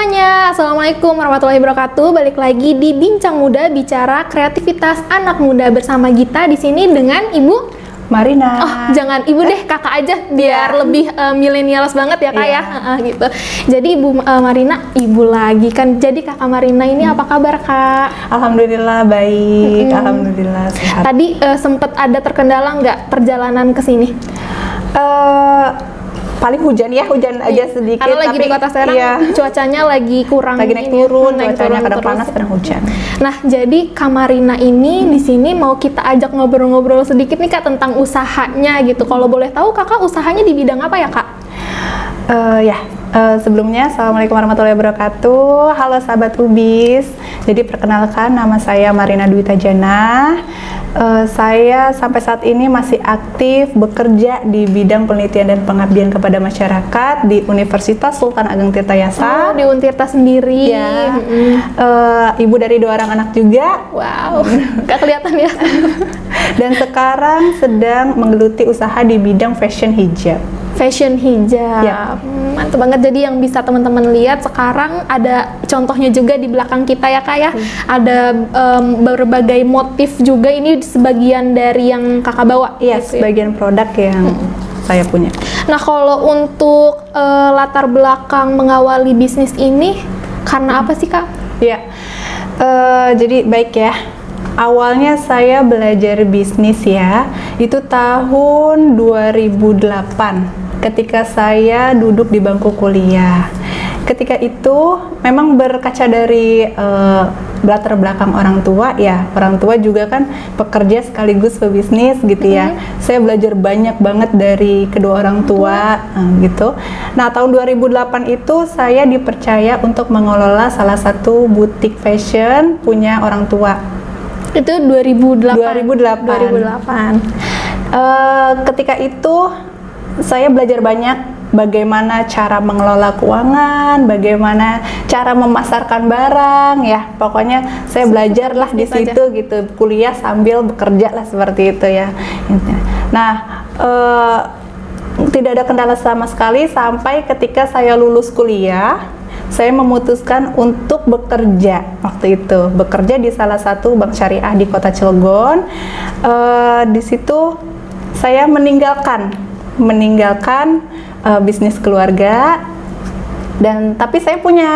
semuanya, Assalamualaikum warahmatullahi wabarakatuh. Balik lagi di Bincang Muda, bicara kreativitas anak muda bersama Gita di sini dengan Ibu Marina. Oh, jangan Ibu deh, Kakak aja biar lebih milenialis banget ya Kak ya. Gitu. Jadi Ibu Marina, Ibu lagi kan. Jadi Kakak Marina ini apa kabar Kak? Alhamdulillah baik, alhamdulillah sehat. Tadi sempat ada terkendala nggak perjalanan ke sini? Paling hujan aja sedikit. Karena lagi tapi di kota Serang, cuacanya lagi kurang. Lagi naik turun, cuacanya kadang panas, kadang hujan. Nah, jadi Kak Marina ini di sini mau kita ajak ngobrol-ngobrol sedikit nih Kak tentang usahanya gitu. Kalau boleh tahu Kakak usahanya di bidang apa ya Kak? Sebelumnya Assalamualaikum warahmatullahi wabarakatuh. Halo sahabat Ubis. Jadi perkenalkan, nama saya Marina Dwi Tajana. Saya sampai saat ini masih aktif bekerja di bidang penelitian dan pengabdian kepada masyarakat di Universitas Sultan Ageng Tirtayasa. Oh, di Untirta sendiri. Ya. Ibu dari 2 orang anak juga. Wow, gak kelihatan ya. Dan sekarang sedang menggeluti usaha di bidang fashion hijab. Fashion hijab. Ya. Mantap banget. Jadi yang bisa teman-teman lihat sekarang ada contohnya juga di belakang kita ya Kak ya. Ada berbagai motif juga, ini sebagian dari yang Kakak bawa. Iya, gitu sebagian produk yang saya punya. Nah, kalau untuk latar belakang mengawali bisnis ini karena apa sih Kak? Iya. Jadi baik ya. Awalnya saya belajar bisnis ya, itu tahun 2008 ketika saya duduk di bangku kuliah. Ketika itu memang berkaca dari latar belakang orang tua ya. Orang tua juga kan pekerja sekaligus pebisnis gitu ya. Saya belajar banyak banget dari kedua orang tua gitu. Nah, tahun 2008 itu saya dipercaya untuk mengelola salah satu butik fashion punya orang tua. Itu 2008. 2008. Ketika itu saya belajar banyak bagaimana cara mengelola keuangan, bagaimana cara memasarkan barang ya. Pokoknya saya belajar lah di situ gitu, kuliah sambil bekerja lah seperti itu ya. Nah, tidak ada kendala sama sekali sampai ketika saya lulus kuliah. Saya memutuskan untuk bekerja waktu itu, bekerja di salah satu bank syariah di kota Cilegon. Di situ saya meninggalkan bisnis keluarga, dan tapi saya punya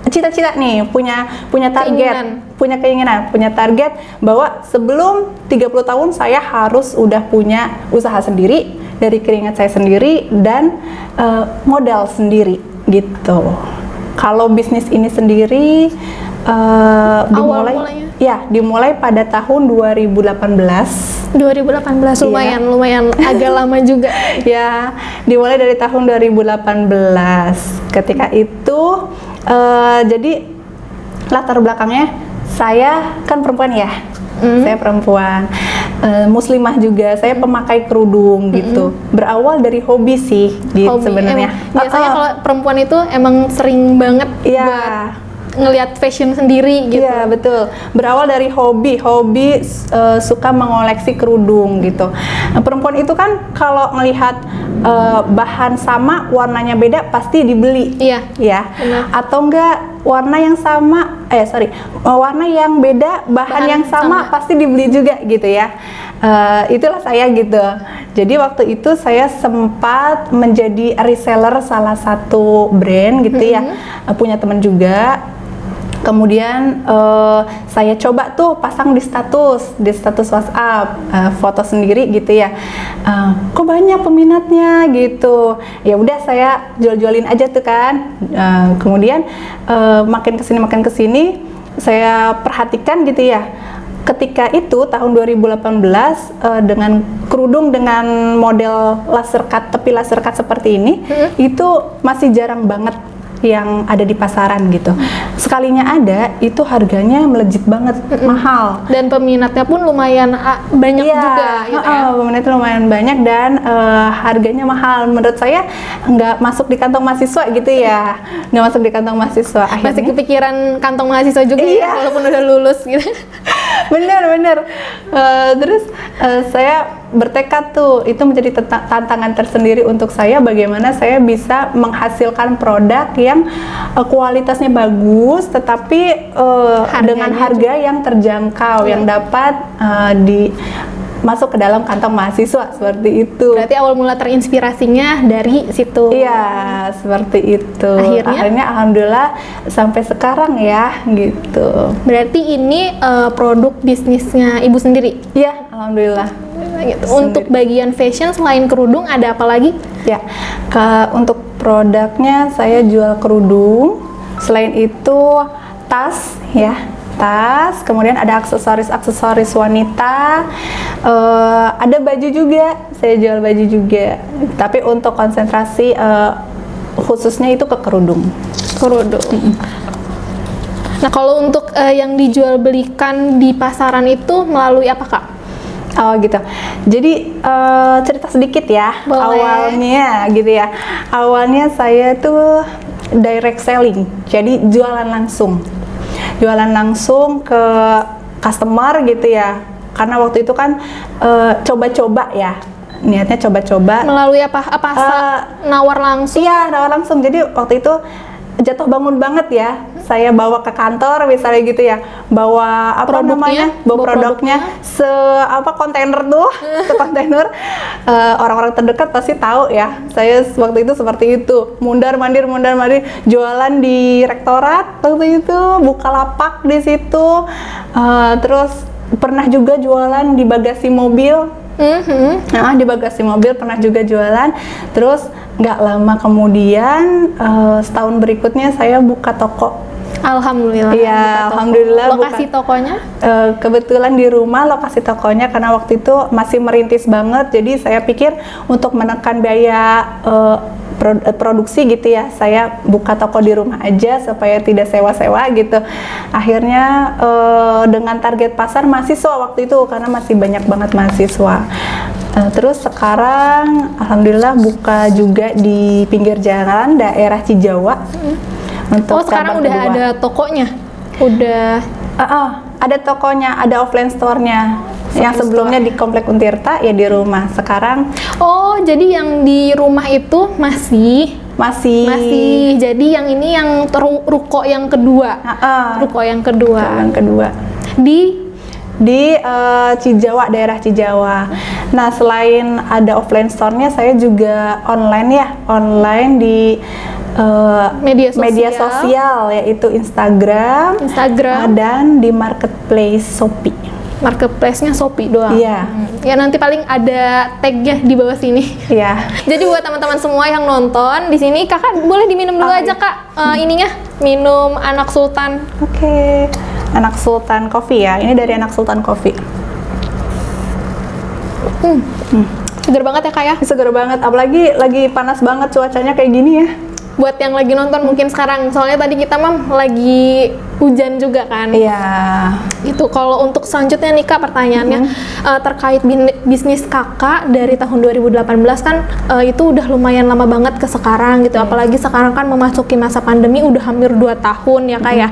cita-cita nih, punya target, punya target bahwa sebelum 30 tahun saya harus udah punya usaha sendiri dari keringat saya sendiri dan modal sendiri gitu. Kalau bisnis ini sendiri dimulai pada tahun 2018. 2018 lumayan agak lama juga. Ya, dimulai dari tahun 2018. Ketika itu jadi latar belakangnya saya kan perempuan ya. Saya perempuan, muslimah juga, saya pemakai kerudung gitu. Berawal dari hobi sih gitu sebenarnya. Biasanya kalau perempuan itu emang sering banget buat ngelihat fashion sendiri gitu. Iya, betul. Berawal dari hobi suka mengoleksi kerudung gitu. Nah, perempuan itu kan kalau melihat bahan sama warnanya beda pasti dibeli. Iya. Ya. Benar. Atau enggak warna yang sama warna yang beda bahan yang sama pasti dibeli juga gitu ya. Itulah saya gitu. Jadi waktu itu saya sempat menjadi reseller salah satu brand gitu ya. Punya teman juga. Kemudian saya coba tuh pasang di status WhatsApp, foto sendiri gitu ya. Kok banyak peminatnya gitu. Ya udah saya jual-jualin aja tuh kan. Kemudian makin kesini saya perhatikan gitu ya. Ketika itu tahun 2018 dengan kerudung dengan model laser cut, tepi laser cut seperti ini itu masih jarang banget yang ada di pasaran gitu. Sekalinya ada, itu harganya melejit banget, mahal. Dan peminatnya pun lumayan banyak juga gitu ya. Peminatnya lumayan banyak dan harganya mahal. Menurut saya nggak masuk di kantong mahasiswa gitu ya. Nggak masuk di kantong mahasiswa. Akhirnya, masih kepikiran kantong mahasiswa juga ya, walaupun udah lulus gitu. Bener. Terus saya bertekad tuh, itu menjadi tantangan tersendiri untuk saya, bagaimana saya bisa menghasilkan produk yang kualitasnya bagus tetapi dengan harga yang terjangkau, yang dapat masuk ke dalam kantong mahasiswa, seperti itu. Berarti awal mula terinspirasinya dari situ. Iya, seperti itu. Akhirnya alhamdulillah sampai sekarang ya, gitu. Berarti ini produk bisnisnya Ibu sendiri? Iya, alhamdulillah. Gitu. Untuk bagian fashion selain kerudung ada apa lagi? Ya, untuk produknya saya jual kerudung. Selain itu tas, ya. Tas, kemudian ada aksesoris wanita, ada baju juga, saya jual baju juga. Tapi untuk konsentrasi khususnya itu ke kerudung. Nah, kalau untuk yang dijual belikan di pasaran itu melalui apa, Kak? Oh gitu. Jadi cerita sedikit ya. Boleh. Awalnya gitu ya. Awalnya saya tuh direct selling, jadi jualan langsung ke customer gitu ya, karena waktu itu kan coba-coba ya, niatnya coba-coba. Melalui apa nawar langsung? Iya, nawar langsung. Jadi waktu itu jatuh bangun banget ya, saya bawa ke kantor misalnya gitu ya, bawa produknya kontainer tuh kontainer. Orang-orang terdekat pasti tahu ya, saya waktu itu seperti itu, mundar mandir jualan di rektorat waktu itu, Bukalapak di situ, terus pernah juga jualan di bagasi mobil. Nah, di bagasi mobil pernah juga jualan. Terus nggak lama kemudian setahun berikutnya saya buka toko. Alhamdulillah. Iya, alhamdulillah. Lokasi tokonya? Kebetulan di rumah lokasi tokonya, karena waktu itu masih merintis banget. Jadi saya pikir untuk menekan biaya produksi gitu ya, saya buka toko di rumah aja supaya tidak sewa-sewa gitu. Akhirnya dengan target pasar mahasiswa waktu itu, karena masih banyak banget mahasiswa. Terus sekarang alhamdulillah buka juga di pinggir jalan daerah Cijawa. Sekarang udah ada tokonya? Udah ada tokonya, ada offline store-nya. Yang sebelumnya di Komplek Untirta, ya di rumah. Sekarang jadi yang di rumah itu masih. Jadi yang ini yang ruko yang kedua. Ruko yang kedua. Di Cijawa, daerah Cijawa. Nah, selain ada offline store-nya, saya juga online di media sosial, yaitu Instagram dan di marketplace Shopee. Marketplace-nya Shopee doang. Iya. Ya nanti paling ada tag-nya di bawah sini. Iya. Jadi buat teman-teman semua yang nonton di sini, Kakak boleh diminum dulu aja, Kak. Ininya minum Anak Sultan. Oke. Anak Sultan Coffee ya. Ini dari Anak Sultan Coffee. Seger banget ya, Kak ya? Seger banget, apalagi lagi panas banget cuacanya kayak gini ya. Buat yang lagi nonton mungkin sekarang, soalnya tadi kita lagi hujan juga kan. Iya. Itu kalau untuk selanjutnya nih, Kak, pertanyaannya terkait bisnis Kakak dari tahun 2018 kan itu udah lumayan lama banget ke sekarang gitu. Apalagi sekarang kan memasuki masa pandemi, udah hampir 2 tahun ya, Kak ya.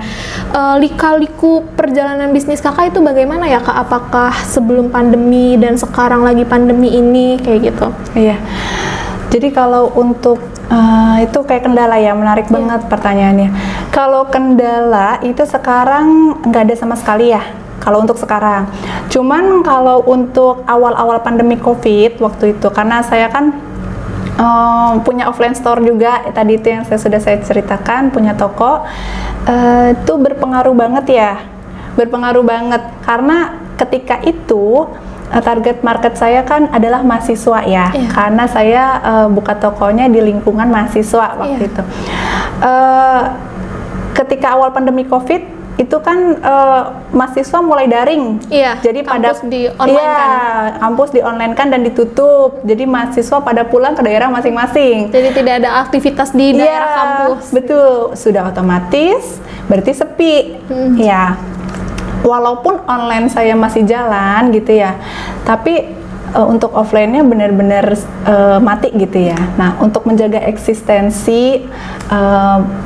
Lika-liku perjalanan bisnis Kakak itu bagaimana ya, Kak? Apakah sebelum pandemi dan sekarang lagi pandemi ini kayak gitu? Iya. Jadi kalau untuk itu kayak kendala ya, menarik banget pertanyaannya. Kalau kendala itu sekarang nggak ada sama sekali ya, kalau untuk sekarang. Cuman kalau untuk awal-awal pandemi COVID waktu itu, karena saya kan punya offline store juga, tadi itu yang sudah saya ceritakan, punya toko, itu berpengaruh banget karena ketika itu target market saya kan adalah mahasiswa ya, karena saya buka tokonya di lingkungan mahasiswa waktu itu. Ketika awal pandemi COVID itu kan mahasiswa mulai daring, jadi kampus di online kampus di online kan dan ditutup, jadi mahasiswa pada pulang ke daerah masing-masing. Jadi tidak ada aktivitas di daerah kampus. Betul, sudah otomatis berarti sepi, ya. Walaupun online saya masih jalan gitu ya, tapi untuk offline-nya benar-benar mati gitu ya. Nah, untuk menjaga eksistensi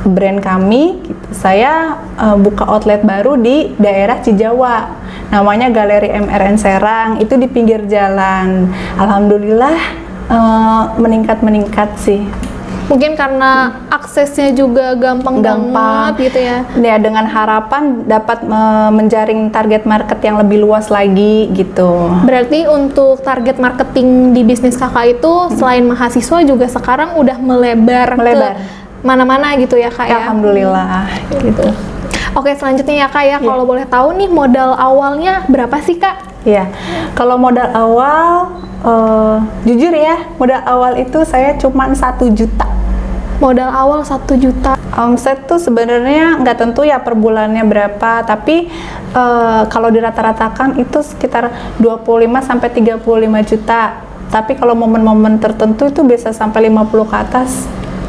brand kami, gitu, saya buka outlet baru di daerah Cijawa. namanya Galeri MRN Serang, itu di pinggir jalan. Alhamdulillah meningkat sih. Mungkin karena aksesnya juga gampang banget gitu ya. Ya, dengan harapan dapat menjaring target market yang lebih luas lagi gitu. Berarti untuk target marketing di bisnis kakak itu selain mahasiswa juga sekarang udah melebar. Ke mana-mana gitu ya kak ya. Alhamdulillah gitu. Oke, selanjutnya ya kak ya, kalau boleh tahu nih modal awalnya berapa sih kak? Ya, kalau modal awal jujur ya, modal awal itu saya cuma 1 juta. Modal awal 1 juta. Omset tuh sebenarnya nggak tentu ya per bulannya berapa, tapi kalau dirata-ratakan itu sekitar 25 sampai 35 juta. Tapi kalau momen-momen tertentu itu bisa sampai 50 ke atas.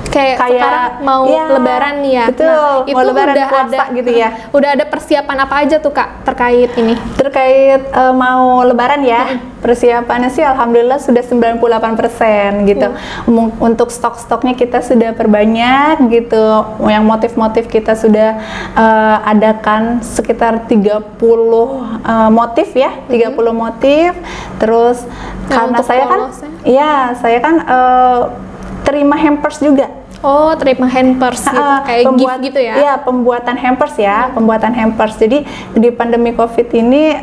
Kayak sekarang mau lebaran nih ya. Betul, nah, itu mau lebaran udah puasa ada gitu ya. Udah ada persiapan apa aja tuh kak terkait ini? Terkait mau lebaran ya, persiapannya sih alhamdulillah sudah 98% gitu. Untuk stok-stoknya kita sudah perbanyak gitu. Yang motif-motif kita sudah adakan sekitar 30 motif ya, 30 motif. Terus karena saya kan saya kan terima hampers juga. Oh, terima hampers gitu, kayak gift gitu ya? Iya, pembuatan hampers ya, pembuatan hampers. Jadi di pandemi COVID ini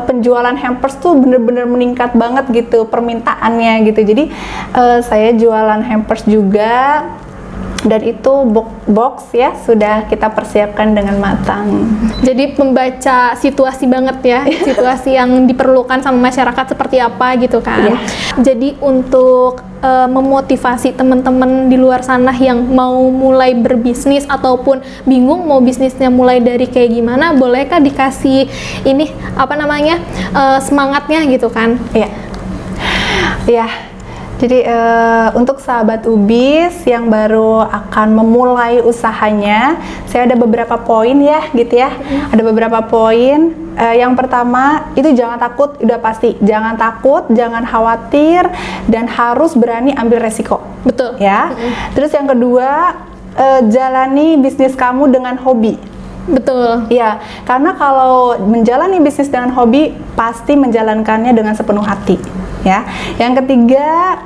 penjualan hampers tuh bener-bener meningkat banget gitu permintaannya gitu. Jadi saya jualan hampers juga. Dan itu box ya sudah kita persiapkan dengan matang. Jadi membaca situasi banget ya, situasi yang diperlukan sama masyarakat seperti apa gitu kan. Jadi untuk memotivasi teman-teman di luar sana yang mau mulai berbisnis ataupun bingung mau bisnisnya mulai dari kayak gimana, bolehkah dikasih ini apa namanya semangatnya gitu kan? Iya. Jadi untuk sahabat Ubis yang baru akan memulai usahanya, saya ada beberapa poin ya gitu ya. Ada beberapa poin. Yang pertama itu jangan takut, udah pasti. Jangan takut, jangan khawatir, dan harus berani ambil resiko. Betul. Ya. Terus yang kedua, jalani bisnis kamu dengan hobi. Betul. Ya, karena kalau menjalani bisnis dengan hobi pasti menjalankannya dengan sepenuh hati. Ya, yang ketiga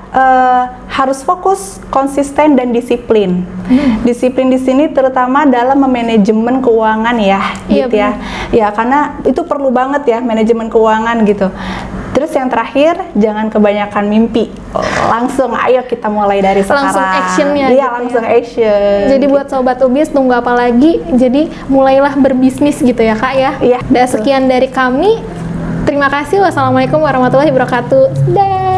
harus fokus, konsisten dan disiplin. Disiplin di sini terutama dalam memanajemen keuangan ya, gitu ya. Ya, karena itu perlu banget ya manajemen keuangan gitu. Terus yang terakhir, jangan kebanyakan mimpi. Langsung ayo kita mulai dari sekarang. Langsung actionnya. Iya, langsung action. Jadi buat sobat Ubis tunggu apa lagi? Jadi mulailah berbisnis gitu ya kak ya. Iya. Dan sekian dari kami. Terima kasih. Wassalamualaikum warahmatullahi wabarakatuh. Dah.